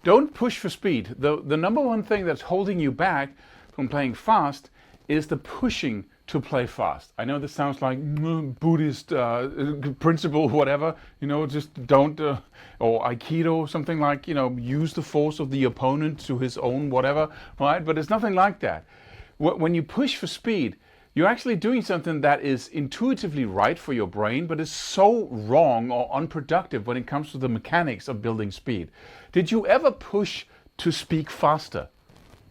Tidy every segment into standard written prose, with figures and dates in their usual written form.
Don't push for speed. The number one thing that's holding you back from playing fast is the pushing to play fast. I know this sounds like Buddhist principle, whatever, just don't, or Aikido, something like, use the force of the opponent to his own whatever, right? But it's nothing like that. When you push for speed, you're actually doing something that is intuitively right for your brain, but is so wrong or unproductive when it comes to the mechanics of building speed. Did you ever push to speak faster?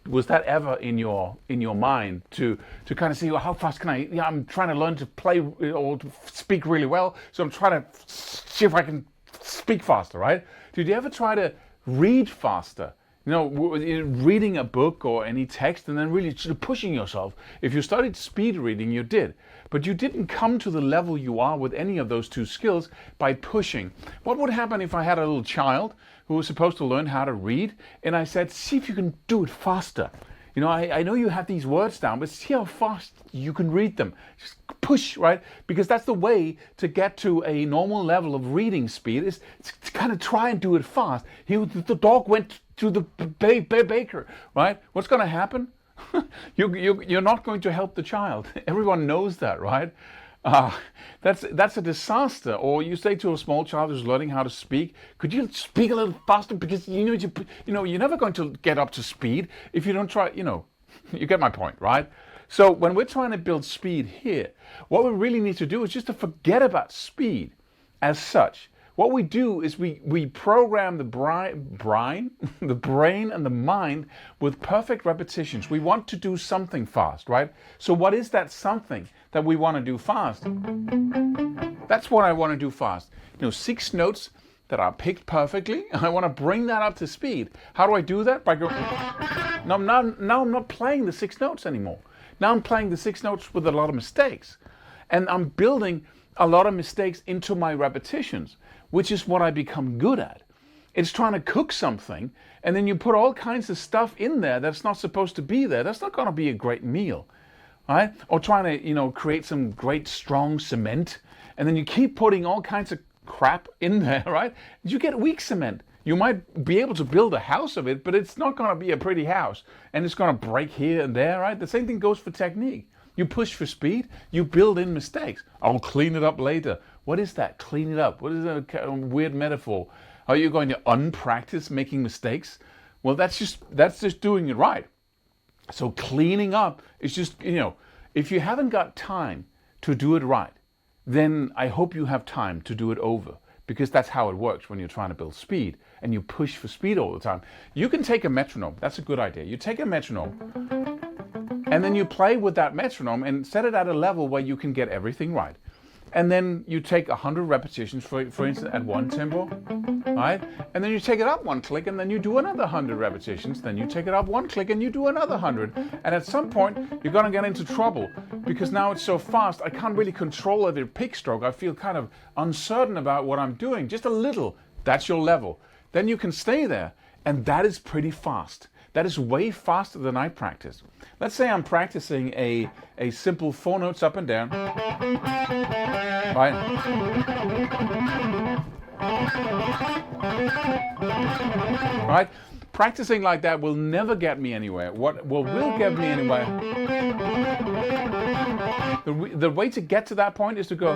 Was that ever in your mind to kind of see, well, how fast can I? Yeah, I'm trying to learn to play or to speak really well, so I'm trying to see if I can speak faster, right? Did you ever try to read faster? Reading a book or any text and then really sort of pushing yourself. If you studied speed reading, you did. But you didn't come to the level you are with any of those two skills by pushing. What would happen if I had a little child who was supposed to learn how to read and I said, see if you can do it faster. I know you have these words down, but see how fast you can read them. Just push, right? Because that's the way to get to a normal level of reading speed, is to kind of try and do it fast. The dog went to the baker, right? What's going to happen? You're not going to help the child. Everyone knows that, right? That's a disaster. Or you say to a small child who's learning how to speak, could you speak a little faster, because you're never going to get up to speed if you don't try. You get my point, right? So when we're trying to build speed here, what we really need to do is just to forget about speed as such. What we do is we program the brain and the mind with perfect repetitions. We want to do something fast, right? So what is that something that we want to do fast? That's what I want to do fast. 6 notes that are picked perfectly. I want to bring that up to speed. How do I do that? By going, now I'm not playing the 6 notes anymore. Now I'm playing the 6 notes with a lot of mistakes. And I'm building a lot of mistakes into my repetitions, which is what I become good at. It's trying to cook something, and then you put all kinds of stuff in there that's not supposed to be there. That's not going to be a great meal, right? Or trying to, create some great strong cement, and then you keep putting all kinds of crap in there, right? You get weak cement. You might be able to build a house of it, but it's not going to be a pretty house, and it's going to break here and there, right? The same thing goes for technique. You push for speed, you build in mistakes. I'll clean it up later. What is that? Clean it up. What is a weird metaphor? Are you going to unpractice making mistakes? Well, that's just doing it right. So cleaning up is just, if you haven't got time to do it right, then I hope you have time to do it over, because that's how it works when you're trying to build speed and you push for speed all the time. You can take a metronome. That's a good idea. You take a metronome and then you play with that metronome and set it at a level where you can get everything right. And then you take 100 repetitions, for instance, at one tempo, right? And then you take it up 1 click, and then you do another 100 repetitions. Then you take it up 1 click, and you do another 100. And at some point, you're going to get into trouble, because now it's so fast, I can't really control every pick stroke. I feel kind of uncertain about what I'm doing, just a little. That's your level. Then you can stay there, and that is pretty fast. That is way faster than I practice. Let's say I'm practicing a simple 4 notes up and down. Right? Right? Practicing like that will never get me anywhere. What will get me anywhere? The way to get to that point is to go.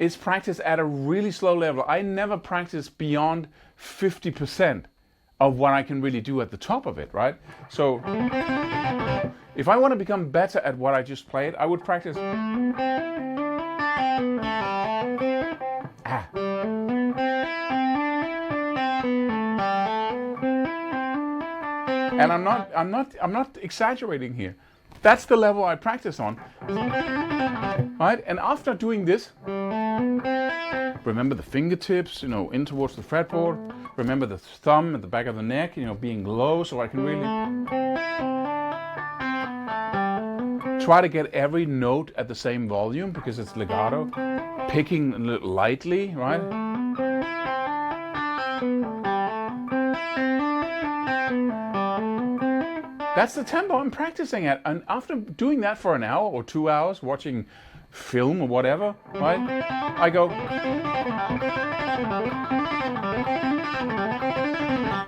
It's practice at a really slow level. I never practice beyond 50% of what I can really do at the top of it, right? So if I want to become better at what I just played, I would practice. And I'm not exaggerating here. That's the level I practice on. Right? And after doing this, remember the fingertips, in towards the fretboard. Remember the thumb at the back of the neck, being low, so I can really try to get every note at the same volume because it's legato. Picking lightly, right? That's the tempo I'm practicing at. And after doing that for an hour or 2 hours, watching film or whatever, right? I go,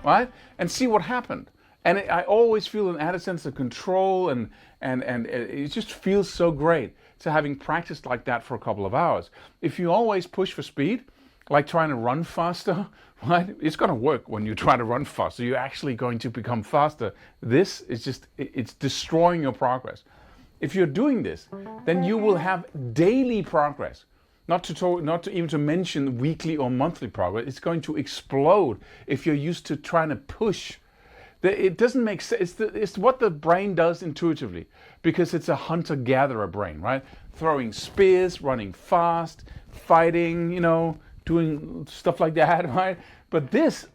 right? And see what happened. And I always feel an added sense of control, and it just feels so great to having practiced like that for a couple of hours. If you always push for speed, like trying to run faster, right? It's going to work when you try to run faster. You're actually going to become faster. This is just, it's destroying your progress. If you're doing this, then you will have daily progress. Not to even to mention weekly or monthly progress. It's going to explode if you're used to trying to push. It doesn't make sense. It's what the brain does intuitively, because it's a hunter-gatherer brain, right? Throwing spears, running fast, fighting, you know, doing stuff like that, right? But this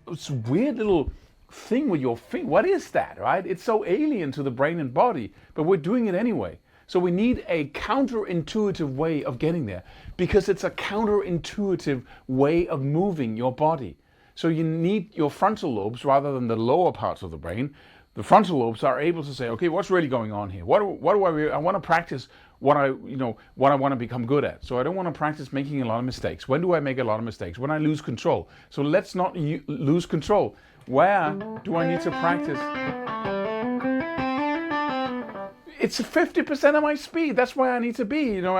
weird little thing with your finger, what is that, right? It's so alien to the brain and body, but we're doing it anyway. So we need a counterintuitive way of getting there, because it's a counterintuitive way of moving your body. So you need your frontal lobes rather than the lower parts of the brain. The frontal lobes are able to say, okay, what's really going on here? What do I want to practice what I want to become good at. So I don't want to practice making a lot of mistakes. When do I make a lot of mistakes? When I lose control. So let's not lose control. Where do I need to practice? It's 50% of my speed. That's where I need to be. You know,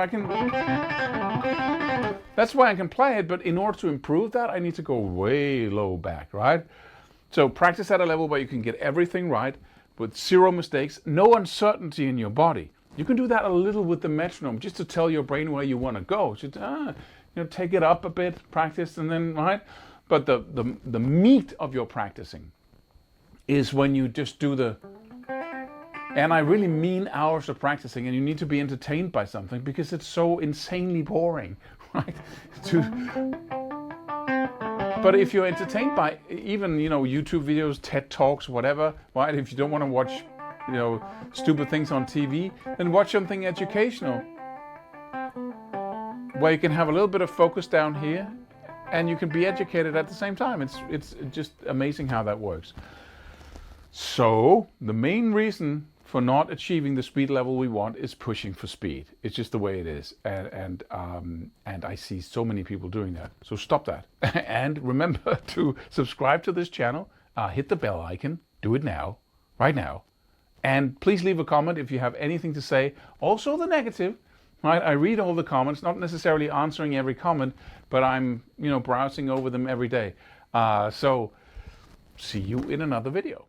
that's why I can play it, but in order to improve that, I need to go way low back, right? So practice at a level where you can get everything right with zero mistakes, no uncertainty in your body. You can do that a little with the metronome, just to tell your brain where you want to go. Just, take it up a bit, practice, and then, right? But the meat of your practicing is when you just do the, and I really mean hours of practicing, and you need to be entertained by something because it's so insanely boring, right? But if you're entertained by even, YouTube videos, TED Talks, whatever, right? If you don't want to watch, stupid things on TV, then watch something educational where you can have a little bit of focus down here and you can be educated at the same time. It's just amazing how that works. So the main reason for not achieving the speed level we want is pushing for speed. It's just the way it is, and I see so many people doing that. So stop that, and remember to subscribe to this channel. Hit the bell icon. Do it now, right now, and please leave a comment if you have anything to say. Also the negative, right? I read all the comments, not necessarily answering every comment, but I'm browsing over them every day. So see you in another video.